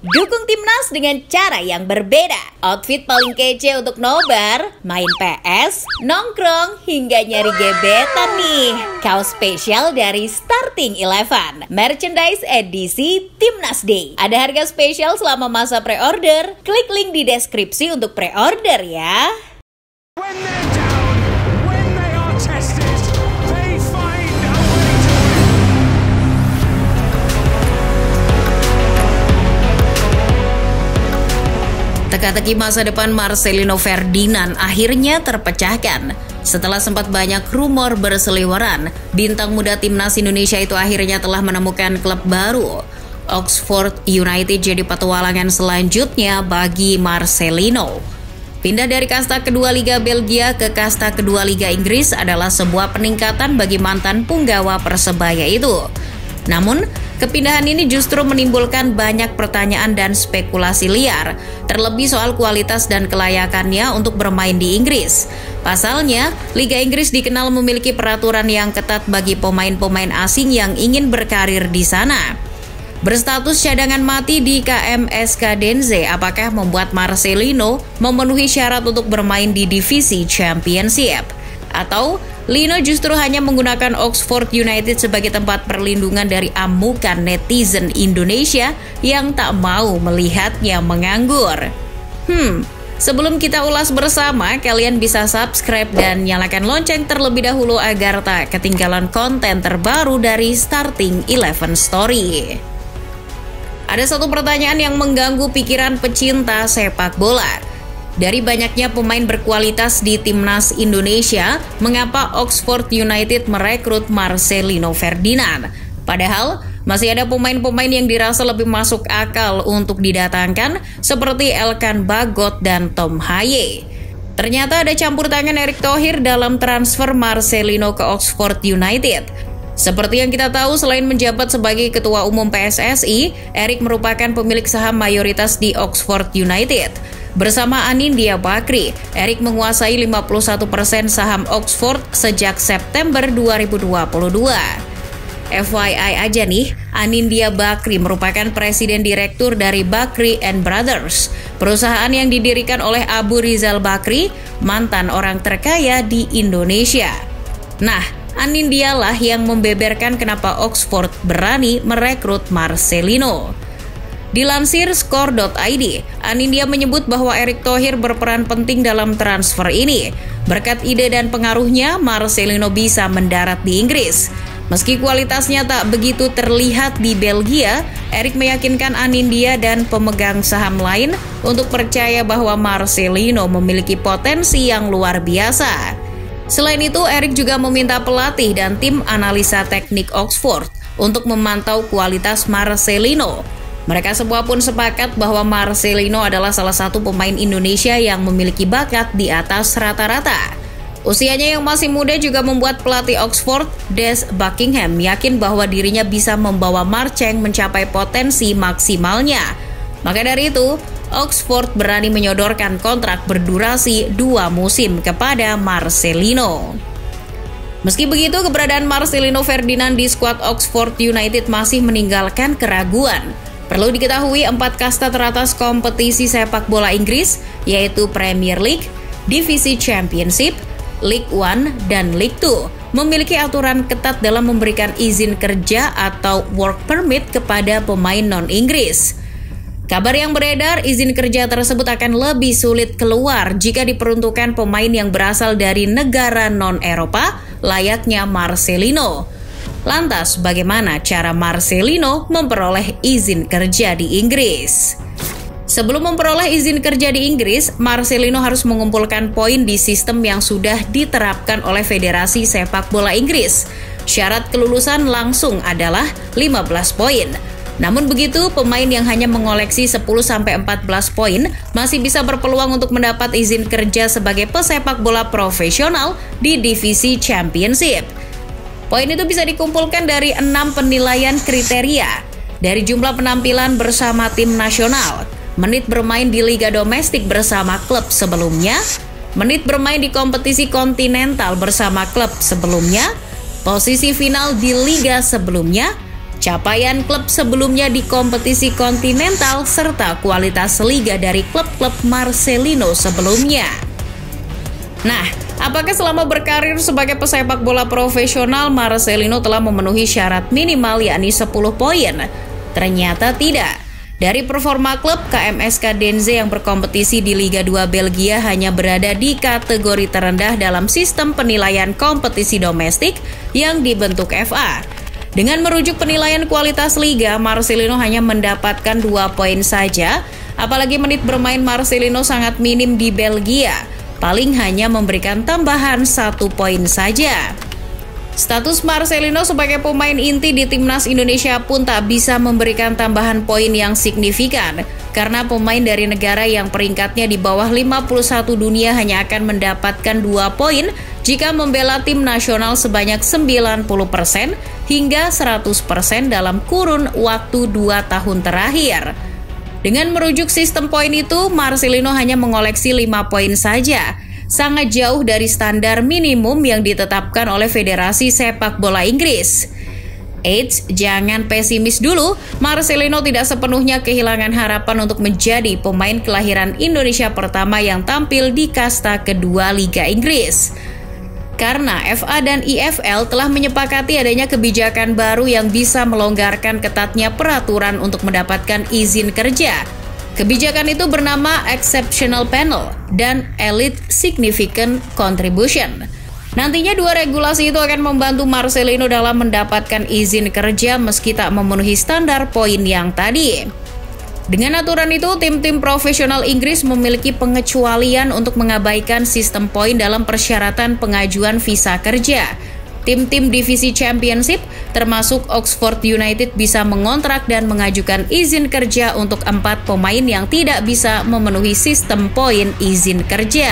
Dukung timnas dengan cara yang berbeda. Outfit paling kece untuk nobar, main PS, nongkrong, hingga nyari gebetan nih. Kaos spesial dari Starting Eleven, merchandise edisi Timnas Day. Ada harga spesial selama masa pre-order. Klik link di deskripsi untuk pre-order ya. Teka-teki masa depan Marcelino Ferdinand akhirnya terpecahkan. Setelah sempat banyak rumor berseliweran, bintang muda timnas Indonesia itu akhirnya telah menemukan klub baru. Oxford United jadi petualangan selanjutnya bagi Marcelino. Pindah dari kasta kedua Liga Belgia ke kasta kedua Liga Inggris adalah sebuah peningkatan bagi mantan punggawa Persebaya itu. Namun, kepindahan ini justru menimbulkan banyak pertanyaan dan spekulasi liar, terlebih soal kualitas dan kelayakannya untuk bermain di Inggris. Pasalnya, Liga Inggris dikenal memiliki peraturan yang ketat bagi pemain-pemain asing yang ingin berkarir di sana. Berstatus cadangan mati di KMS Kadense, apakah membuat Marcelino memenuhi syarat untuk bermain di divisi Championship? Atau Lino justru hanya menggunakan Oxford United sebagai tempat perlindungan dari amukan netizen Indonesia yang tak mau melihatnya menganggur? Sebelum kita ulas bersama, kalian bisa subscribe dan nyalakan lonceng terlebih dahulu agar tak ketinggalan konten terbaru dari Starting Eleven Story. Ada satu pertanyaan yang mengganggu pikiran pecinta sepak bola. Dari banyaknya pemain berkualitas di timnas Indonesia, mengapa Oxford United merekrut Marcelino Ferdinand? Padahal masih ada pemain-pemain yang dirasa lebih masuk akal untuk didatangkan, seperti Elkan Bagot dan Tom Haye. Ternyata ada campur tangan Erick Thohir dalam transfer Marcelino ke Oxford United. Seperti yang kita tahu, selain menjabat sebagai Ketua Umum PSSI, Erick merupakan pemilik saham mayoritas di Oxford United. Bersama Anindya Bakri, Erick menguasai 51% saham Oxford sejak September 2022. FYI aja nih, Anindya Bakri merupakan presiden direktur dari Bakri and Brothers, perusahaan yang didirikan oleh Abu Rizal Bakri, mantan orang terkaya di Indonesia. Nah, Anindya lah yang membeberkan kenapa Oxford berani merekrut Marcelino. Dilansir skor.id, Anindya menyebut bahwa Erick Thohir berperan penting dalam transfer ini. Berkat ide dan pengaruhnya, Marcelino bisa mendarat di Inggris. Meski kualitasnya tak begitu terlihat di Belgia, Erick meyakinkan Anindya dan pemegang saham lain untuk percaya bahwa Marcelino memiliki potensi yang luar biasa. Selain itu, Erick juga meminta pelatih dan tim analisa teknik Oxford untuk memantau kualitas Marcelino. Mereka semua pun sepakat bahwa Marcelino adalah salah satu pemain Indonesia yang memiliki bakat di atas rata-rata. Usianya yang masih muda juga membuat pelatih Oxford, Des Buckingham, yakin bahwa dirinya bisa membawa Marcheng mencapai potensi maksimalnya. Maka dari itu, Oxford berani menyodorkan kontrak berdurasi 2 musim kepada Marcelino. Meski begitu, keberadaan Marcelino Ferdinand di skuad Oxford United masih meninggalkan keraguan. Perlu diketahui 4 kasta teratas kompetisi sepak bola Inggris, yaitu Premier League, Divisi Championship, League One, dan League Two, memiliki aturan ketat dalam memberikan izin kerja atau work permit kepada pemain non-Inggris. Kabar yang beredar, izin kerja tersebut akan lebih sulit keluar jika diperuntukkan pemain yang berasal dari negara non-Eropa, layaknya Marcelino. Lantas, bagaimana cara Marcelino memperoleh izin kerja di Inggris? Sebelum memperoleh izin kerja di Inggris, Marcelino harus mengumpulkan poin di sistem yang sudah diterapkan oleh Federasi Sepak Bola Inggris. Syarat kelulusan langsung adalah 15 poin. Namun begitu, pemain yang hanya mengoleksi 10-14 poin masih bisa berpeluang untuk mendapat izin kerja sebagai pesepak bola profesional di divisi Championship. Poin itu bisa dikumpulkan dari 6 penilaian kriteria, dari jumlah penampilan bersama tim nasional, menit bermain di liga domestik bersama klub sebelumnya, menit bermain di kompetisi kontinental bersama klub sebelumnya, posisi final di liga sebelumnya, capaian klub sebelumnya di kompetisi kontinental, serta kualitas liga dari klub-klub Marcelino sebelumnya. Nah, apakah selama berkarir sebagai pesepak bola profesional, Marcelino telah memenuhi syarat minimal yakni 10 poin? Ternyata tidak. Dari performa klub, KMSK Denze yang berkompetisi di Liga 2 Belgia hanya berada di kategori terendah dalam sistem penilaian kompetisi domestik yang dibentuk FA. Dengan merujuk penilaian kualitas liga, Marcelino hanya mendapatkan 2 poin saja, apalagi menit bermain Marcelino sangat minim di Belgia, paling hanya memberikan tambahan 1 poin saja. Status Marcelino sebagai pemain inti di timnas Indonesia pun tak bisa memberikan tambahan poin yang signifikan, karena pemain dari negara yang peringkatnya di bawah 51 dunia hanya akan mendapatkan 2 poin jika membela tim nasional sebanyak 90% hingga 100% dalam kurun waktu 2 tahun terakhir. Dengan merujuk sistem poin itu, Marcelino hanya mengoleksi 5 poin saja, sangat jauh dari standar minimum yang ditetapkan oleh Federasi Sepak Bola Inggris. Eits, jangan pesimis dulu, Marcelino tidak sepenuhnya kehilangan harapan untuk menjadi pemain kelahiran Indonesia pertama yang tampil di kasta kedua Liga Inggris. Karena FA dan IFL telah menyepakati adanya kebijakan baru yang bisa melonggarkan ketatnya peraturan untuk mendapatkan izin kerja. Kebijakan itu bernama Exceptional Panel dan Elite Significant Contribution. Nantinya 2 regulasi itu akan membantu Marcelino dalam mendapatkan izin kerja meski tak memenuhi standar poin yang tadi. Dengan aturan itu, tim-tim profesional Inggris memiliki pengecualian untuk mengabaikan sistem poin dalam persyaratan pengajuan visa kerja. Tim-tim divisi Championship, termasuk Oxford United, bisa mengontrak dan mengajukan izin kerja untuk 4 pemain yang tidak bisa memenuhi sistem poin izin kerja.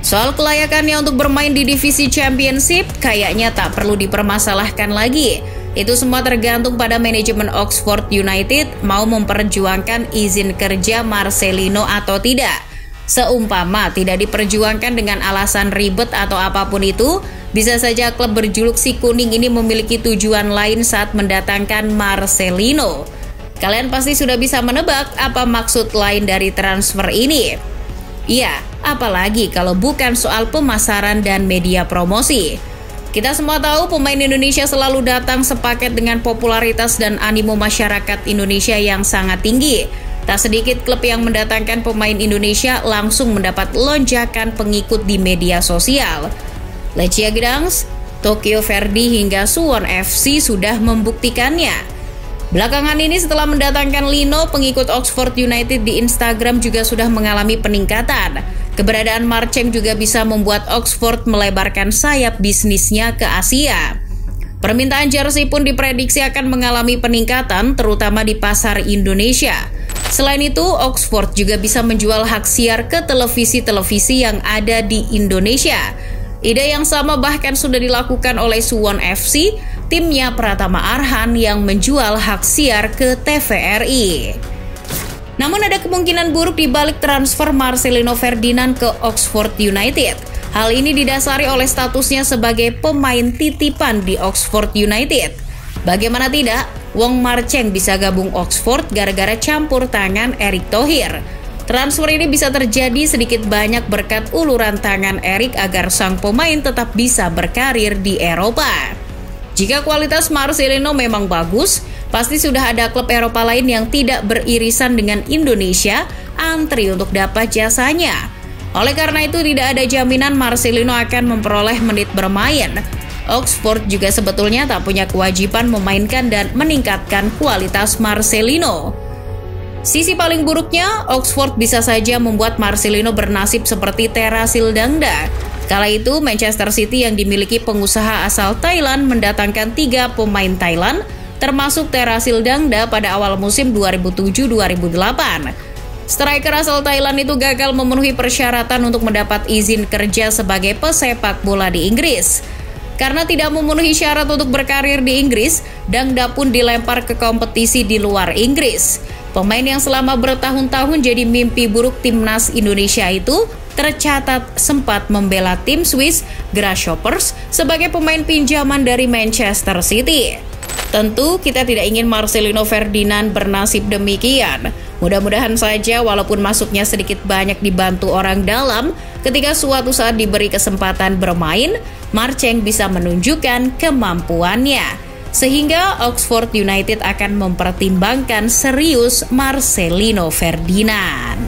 Soal kelayakannya untuk bermain di divisi Championship, kayaknya tak perlu dipermasalahkan lagi. Itu semua tergantung pada manajemen Oxford United mau memperjuangkan izin kerja Marcelino atau tidak. Seumpama tidak diperjuangkan dengan alasan ribet atau apapun itu, bisa saja klub berjuluk si kuning ini memiliki tujuan lain saat mendatangkan Marcelino. Kalian pasti sudah bisa menebak apa maksud lain dari transfer ini. Iya, apalagi kalau bukan soal pemasaran dan media promosi. Kita semua tahu pemain Indonesia selalu datang sepaket dengan popularitas dan animo masyarakat Indonesia yang sangat tinggi. Tak sedikit klub yang mendatangkan pemain Indonesia langsung mendapat lonjakan pengikut di media sosial. Lechia Gdansk, Tokyo Verdy hingga Suwon FC sudah membuktikannya. Belakangan ini setelah mendatangkan Lino, pengikut Oxford United di Instagram juga sudah mengalami peningkatan. Keberadaan Marceng juga bisa membuat Oxford melebarkan sayap bisnisnya ke Asia. Permintaan jersey pun diprediksi akan mengalami peningkatan, terutama di pasar Indonesia. Selain itu, Oxford juga bisa menjual hak siar ke televisi-televisi yang ada di Indonesia. Ide yang sama bahkan sudah dilakukan oleh Suwon FC, timnya Pratama Arhan yang menjual hak siar ke TVRI. Namun ada kemungkinan buruk di balik transfer Marcelino Ferdinand ke Oxford United. Hal ini didasari oleh statusnya sebagai pemain titipan di Oxford United. Bagaimana tidak, Wong Marceng bisa gabung Oxford gara-gara campur tangan Erick Thohir. Transfer ini bisa terjadi sedikit banyak berkat uluran tangan Erick agar sang pemain tetap bisa berkarir di Eropa. Jika kualitas Marcelino memang bagus, pasti sudah ada klub Eropa lain yang tidak beririsan dengan Indonesia antri untuk dapat jasanya. Oleh karena itu tidak ada jaminan Marcelino akan memperoleh menit bermain. Oxford juga sebetulnya tak punya kewajiban memainkan dan meningkatkan kualitas Marcelino. Sisi paling buruknya, Oxford bisa saja membuat Marcelino bernasib seperti Terasil Dangda. Kala itu, Manchester City yang dimiliki pengusaha asal Thailand mendatangkan 3 pemain Thailand, termasuk Terasil Dangda pada awal musim 2007-2008. Striker asal Thailand itu gagal memenuhi persyaratan untuk mendapat izin kerja sebagai pesepak bola di Inggris. Karena tidak memenuhi syarat untuk berkarir di Inggris, Dangda pun dilempar ke kompetisi di luar Inggris. Pemain yang selama bertahun-tahun jadi mimpi buruk timnas Indonesia itu tercatat sempat membela tim Swiss Grasshoppers sebagai pemain pinjaman dari Manchester City. Tentu kita tidak ingin Marcelino Ferdinand bernasib demikian. Mudah-mudahan saja walaupun masuknya sedikit banyak dibantu orang dalam, ketika suatu saat diberi kesempatan bermain, Marceng bisa menunjukkan kemampuannya. Sehingga Oxford United akan mempertimbangkan serius Marcelino Ferdinand.